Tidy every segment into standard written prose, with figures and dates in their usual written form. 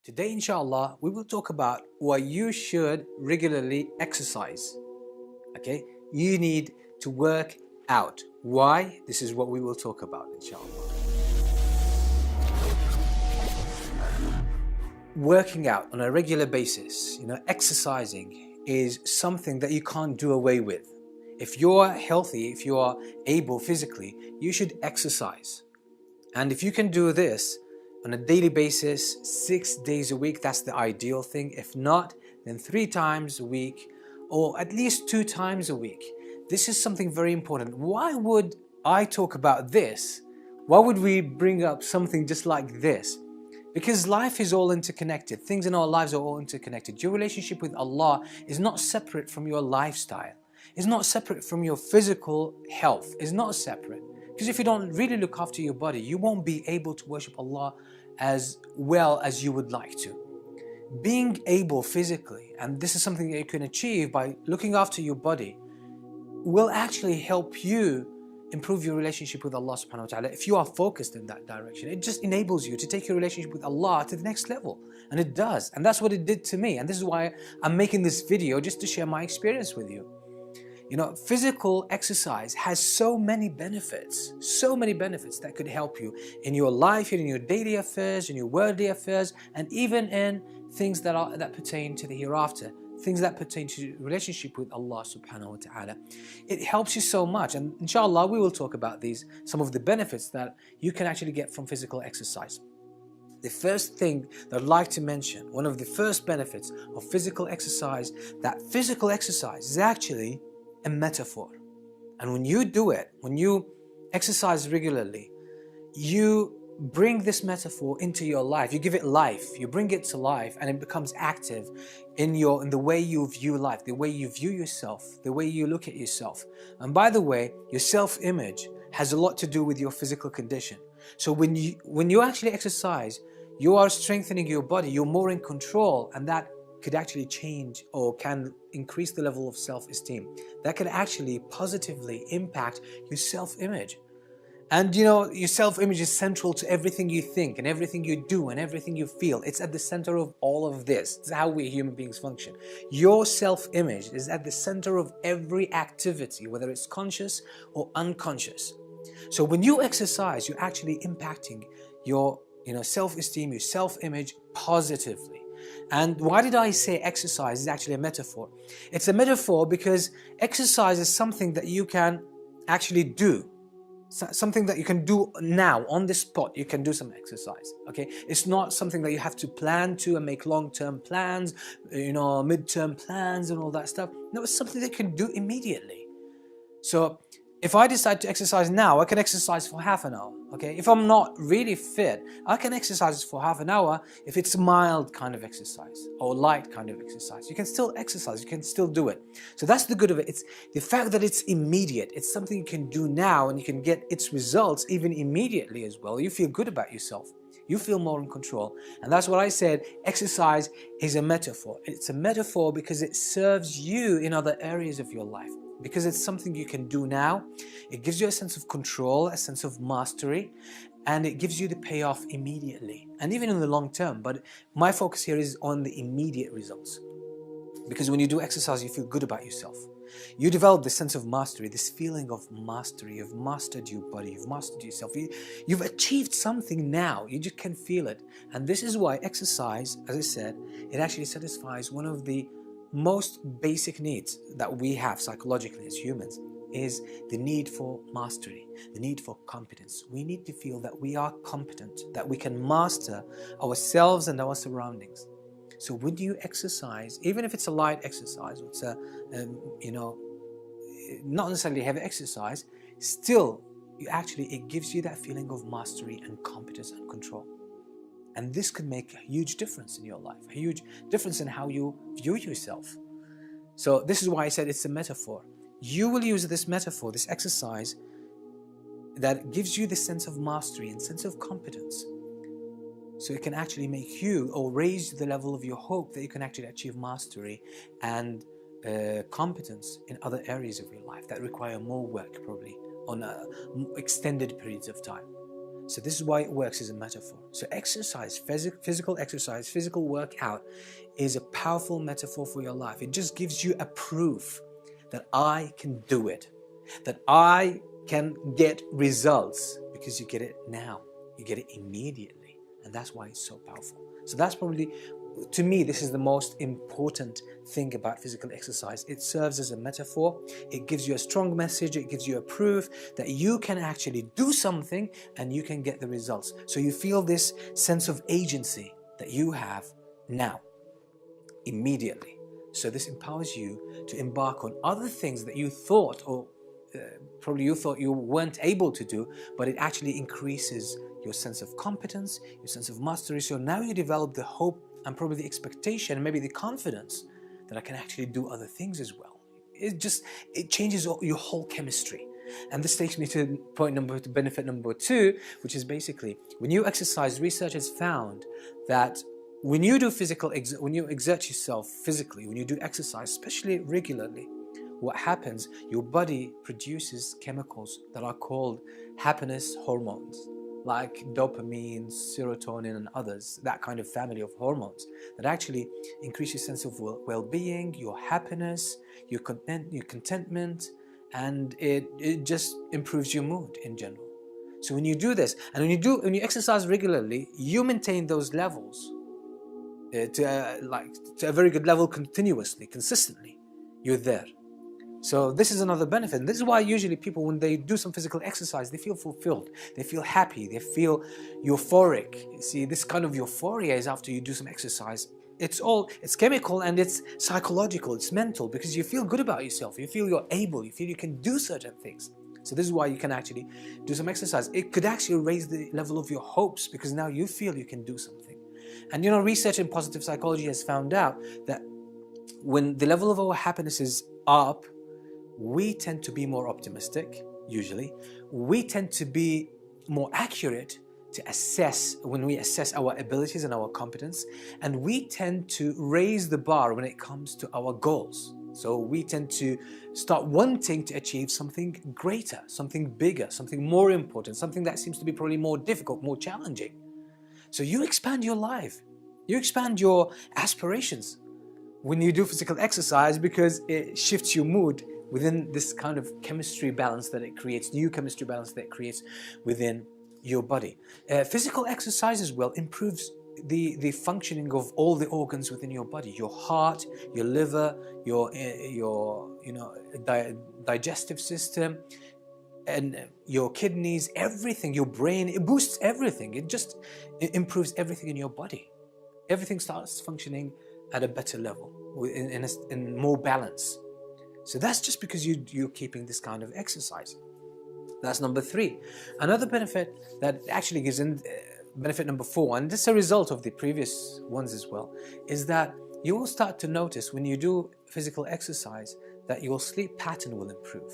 Today, inshallah, we will talk about why you should regularly exercise. Okay, you need to work out. Why? This is what we will talk about, inshallah. Working out on a regular basis, exercising is something that you can't do away with. If you're healthy, if you are able physically, you should exercise. And if you can do this on a daily basis, 6 days a week, that's the ideal thing. If not, then 3 times a week, or at least 2 times a week. This is something very important. Why would I talk about this? Why would we bring up something just like this? Because life is all interconnected. Things in our lives are all interconnected. Your relationship with Allah is not separate from your lifestyle. It's not separate from your physical health. It's not separate. Because if you don't really look after your body, you won't be able to worship Allah as well as you would like to. Being able physically, and this is something that you can achieve by looking after your body, will actually help you improve your relationship with Allah subhanahu wa ta'ala if you are focused in that direction. It just enables you to take your relationship with Allah to the next level. And it does. And that's what it did to me. And this is why I'm making this video, just to share my experience with you. Physical exercise has so many benefits that could help you in your life, in your daily affairs, in your worldly affairs, and even in things that pertain to the hereafter, things that pertain to relationship with Allah subhanahu wa ta'ala. It helps you so much, and inshallah we will talk about some of the benefits that you can actually get from physical exercise. The first thing that I'd like to mention, one of the first benefits of physical exercise, that physical exercise is actually a metaphor. And when you do it, when you exercise regularly, you bring this metaphor into your life. You give it life, you bring it to life, and it becomes active in the way you view life, the way you view yourself, the way you look at yourself. And by the way, your self-image has a lot to do with your physical condition. So when you actually exercise, you are strengthening your body, you're more in control, and that could actually change or can increase the level of self-esteem. That can actually positively impact your self-image. And your self-image is central to everything you think and everything you do and everything you feel. It's at the center of all of this. It's how we human beings function. Your self-image is at the center of every activity, whether it's conscious or unconscious. So when you exercise, you're actually impacting your self-esteem, your self-image positively. And why did I say exercise is actually a metaphor? It's a metaphor because exercise is something that you can actually do. Something that you can do now, on the spot, you can do some exercise, okay? It's not something that you have to plan to and make long-term plans, mid-term plans and all that stuff. No, it's something that you can do immediately. So if I decide to exercise now, I can exercise for half an hour, okay? If I'm not really fit, I can exercise for half an hour if it's mild kind of exercise or light kind of exercise. You can still exercise, you can still do it. So that's the good of it. It's the fact that it's immediate. It's something you can do now and you can get its results even immediately as well. You feel good about yourself. You feel more in control. And that's what I said, exercise is a metaphor. It's a metaphor because it serves you in other areas of your life. Because it's something you can do now, it gives you a sense of control, a sense of mastery, and it gives you the payoff immediately, and even in the long term. But my focus here is on the immediate results. Because when you do exercise, you feel good about yourself. You develop this sense of mastery, this feeling of mastery. You've mastered your body, you've mastered yourself. You've achieved something now, you just can feel it. And this is why exercise, as I said, it actually satisfies one of the most basic needs that we have psychologically as humans, is the need for mastery, the need for competence. We need to feel that we are competent, that we can master ourselves and our surroundings. So when you exercise, even if it's a light exercise, it's not necessarily heavy exercise, still it gives you that feeling of mastery and competence and control. And this could make a huge difference in your life, a huge difference in how you view yourself. So this is why I said it's a metaphor. You will use this metaphor, this exercise, that gives you this sense of mastery and sense of competence. So it can actually make you, or raise the level of your hope that you can actually achieve mastery and competence in other areas of your life that require more work, probably on extended periods of time. So this is why it works as a metaphor. So exercise, physical exercise, physical workout is a powerful metaphor for your life. It just gives you a proof that I can do it, that I can get results, because you get it now. You get it immediately. And that's why it's so powerful. So that's probably, to me, this is the most important thing about physical exercise. It serves as a metaphor. It gives you a strong message. It gives you a proof that you can actually do something and you can get the results. So you feel this sense of agency that you have now, immediately. So this empowers you to embark on other things that you thought, or probably you thought you weren't able to do, but it actually increases your sense of competence, your sense of mastery. So now you develop the hope and probably the expectation, maybe the confidence that I can actually do other things as well. It changes your whole chemistry. And this takes me to benefit number 2, which is basically, when you exercise, research has found that when you do when you exert yourself physically, when you do exercise, especially regularly, what happens, your body produces chemicals that are called happiness hormones, like dopamine, serotonin, and others, that kind of family of hormones that actually increase your sense of well-being, your happiness, your contentment, and it just improves your mood in general. So when you do this, and when you exercise regularly, you maintain those levels to a very good level continuously, consistently. You're there. So this is another benefit. And this is why usually people, when they do some physical exercise, they feel fulfilled, they feel happy, they feel euphoric. You see, this kind of euphoria is after you do some exercise. It's chemical and it's psychological, it's mental, because you feel good about yourself, you feel you're able, you feel you can do certain things. So this is why you can actually do some exercise. It could actually raise the level of your hopes, because now you feel you can do something. And research in positive psychology has found out that when the level of our happiness is up, we tend to be more optimistic, usually. We tend to be more accurate to assess, when we assess our abilities and our competence, and we tend to raise the bar when it comes to our goals. So we tend to start wanting to achieve something greater, something bigger, something more important, something that seems to be probably more difficult, more challenging. So you expand your life, you expand your aspirations when you do physical exercise, because it shifts your mood within this kind of chemistry balance that it creates, new chemistry balance that it creates within your body. Physical exercise as well improves the functioning of all the organs within your body, your heart, your liver, your digestive system, and your kidneys, everything, your brain. It boosts everything. It improves everything in your body. Everything starts functioning at a better level, in more balance. So that's just because you're keeping this kind of exercise. That's number 3. Another benefit that actually gives in benefit number 4, and this is a result of the previous ones as well, is that you will start to notice when you do physical exercise that your sleep pattern will improve.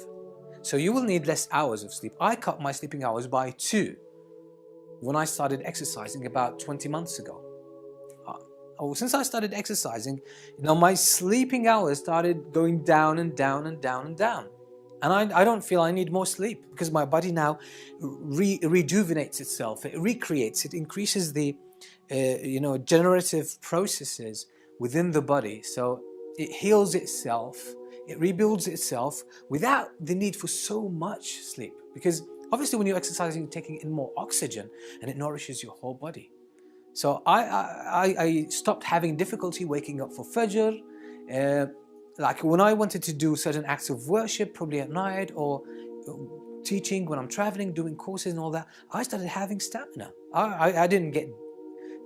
So you will need less hours of sleep. I cut my sleeping hours by 2 when I started exercising about 20 months ago. Since I started exercising, my sleeping hours started going down and down and down and down. And I don't feel I need more sleep, because my body now rejuvenates itself, it recreates, it increases the generative processes within the body. So it heals itself, it rebuilds itself without the need for so much sleep. Because obviously when you're exercising, you're taking in more oxygen and it nourishes your whole body. So I stopped having difficulty waking up for Fajr. Like when I wanted to do certain acts of worship, probably at night, or teaching when I'm traveling, doing courses and all that, I started having stamina. I didn't get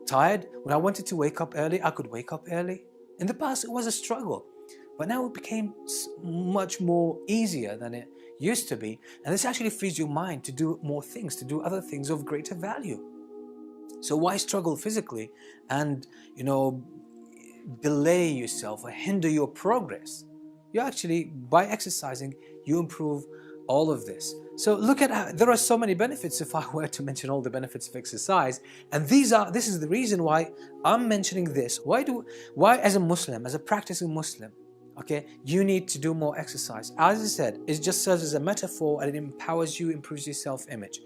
tired. When I wanted to wake up early, I could wake up early. In the past, it was a struggle, but now it became much more easier than it used to be. And this actually frees your mind to do more things, to do other things of greater value. So why struggle physically and, delay yourself or hinder your progress? You actually, by exercising, you improve all of this. So look at how there are so many benefits if I were to mention all the benefits of exercise. And this is the reason why I'm mentioning this. Why as a Muslim, as a practicing Muslim, Okay, you need to do more exercise. As I said, it just serves as a metaphor, and it empowers you, improves your self-image.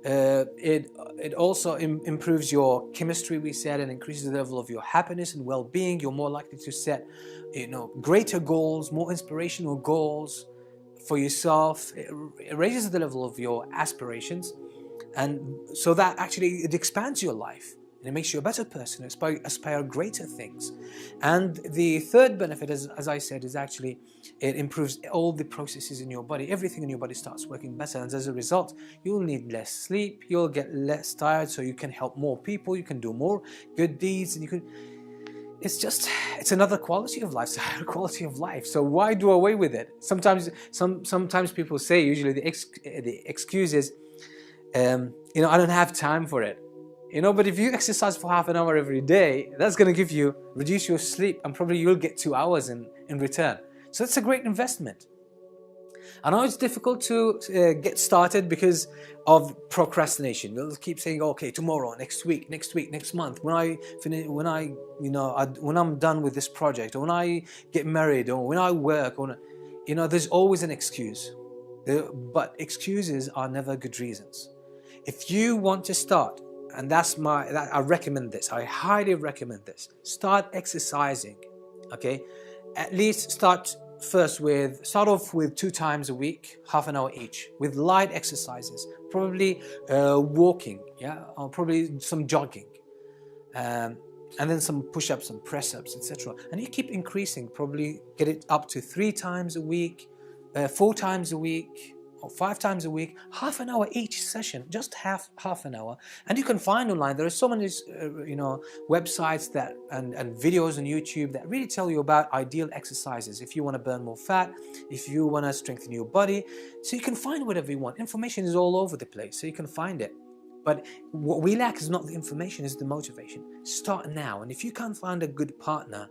It also improves your chemistry, we said, and increases the level of your happiness and well-being. You're more likely to set, greater goals, more inspirational goals for yourself. It raises the level of your aspirations, and so that actually it expands your life. And it makes you a better person, aspire greater things. And the third benefit, as I said, is actually it improves all the processes in your body. Everything in your body starts working better. And as a result, you'll need less sleep, you'll get less tired, so you can help more people, you can do more good deeds, and you can... It's another quality of life, it's a higher quality of life. So why do away with it? Sometimes people say, usually the excuse is, I don't have time for it. But if you exercise for half an hour every day, that's going to reduce your sleep, and probably you'll get 2 hours in return. So it's a great investment. I know it's difficult to get started because of procrastination. We'll keep saying, okay, tomorrow, next week, next month, when I'm done with this project, or when I get married, or when I work, or there's always an excuse. But excuses are never good reasons. If you want to start, and I recommend this, I highly recommend this, start exercising, okay? At least start off with 2 times a week, half an hour each, with light exercises, probably walking, or probably some jogging, and then some push-ups and press-ups, etc. And you keep increasing, probably get it up to 3 times a week, 4 times a week, or 5 times a week, half an hour each session, just half an hour. And you can find online, there are so many websites and videos on YouTube that really tell you about ideal exercises if you want to burn more fat, if you want to strengthen your body. So you can find whatever you want. Information is all over the place, so you can find it. But what we lack is not the information, it's the motivation. Start now. And if you can't find a good partner,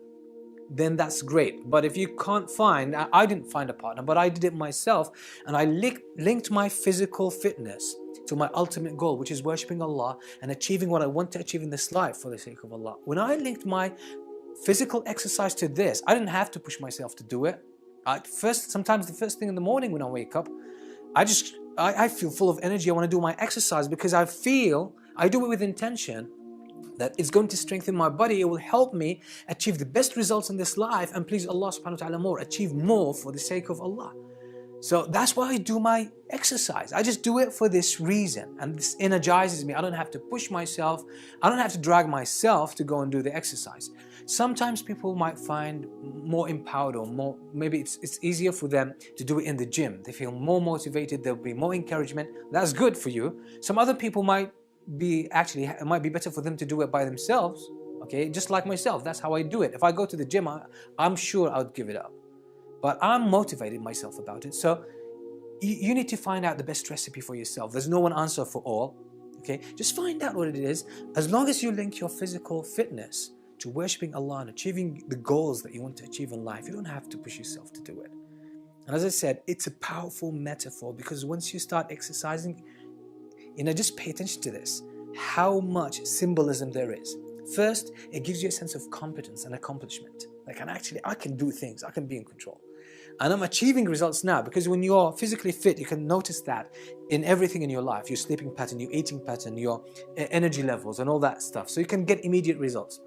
then that's great. But if you can't find, I didn't find a partner, but I did it myself, and I linked my physical fitness to my ultimate goal, which is worshipping Allah and achieving what I want to achieve in this life for the sake of Allah. When I linked my physical exercise to this, I didn't have to push myself to do it. Sometimes the first thing in the morning when I wake up, I feel full of energy. I want to do my exercise because I do it with intention that it's going to strengthen my body. It will help me achieve the best results in this life and please Allah subhanahu wa ta'ala more, achieve more for the sake of Allah. So that's why I do my exercise. I just do it for this reason, and this energizes me. I don't have to push myself. I don't have to drag myself to go and do the exercise. Sometimes people might find more empowered, or maybe it's easier for them to do it in the gym. They feel more motivated, there'll be more encouragement. That's good for you. Some other people it might be better for them to do it by themselves, okay? Just like myself, that's how I do it. If I go to the gym, I'm sure I'd give it up. But I'm motivated myself about it. So you need to find out the best recipe for yourself. There's no one answer for all, okay? Just find out what it is. As long as you link your physical fitness to worshipping Allah and achieving the goals that you want to achieve in life, you don't have to push yourself to do it. And as I said, it's a powerful metaphor, because once you start exercising, just pay attention to this, how much symbolism there is. First, it gives you a sense of competence and accomplishment. Like, I can do things, I can be in control. And I'm achieving results now, because when you're physically fit, you can notice that in everything in your life, your sleeping pattern, your eating pattern, your energy levels and all that stuff. So you can get immediate results.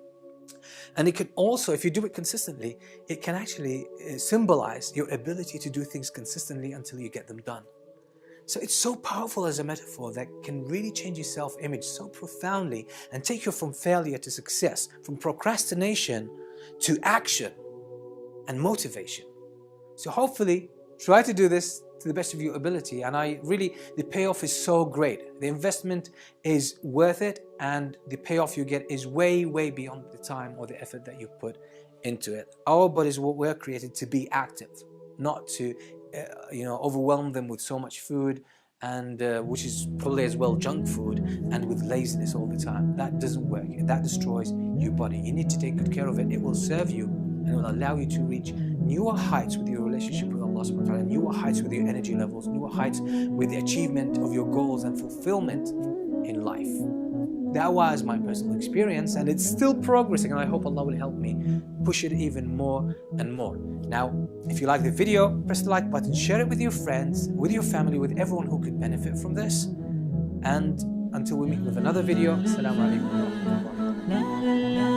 And it can also, if you do it consistently, it can actually symbolize your ability to do things consistently until you get them done. So it's so powerful as a metaphor that can really change your self-image so profoundly and take you from failure to success, from procrastination to action and motivation. So hopefully try to do this to the best of your ability, and the payoff is so great. The investment is worth it, and the payoff you get is way, way beyond the time or the effort that you put into it. Our bodies were created to be active, not to overwhelm them with so much food, and which is probably as well junk food, and with laziness all the time. That doesn't work. That destroys your body. You need to take good care of it. It will serve you, and it will allow you to reach newer heights with your relationship with Allah subhanahu wa ta'ala, newer heights with your energy levels, newer heights with the achievement of your goals and fulfillment in life. That was my personal experience, and it's still progressing, and I hope Allah will help me push it even more and more. Now, if you like the video, press the like button, share it with your friends, with your family, with everyone who could benefit from this. And until we meet with another video, Assalamu alaikum wa rahmatullahi.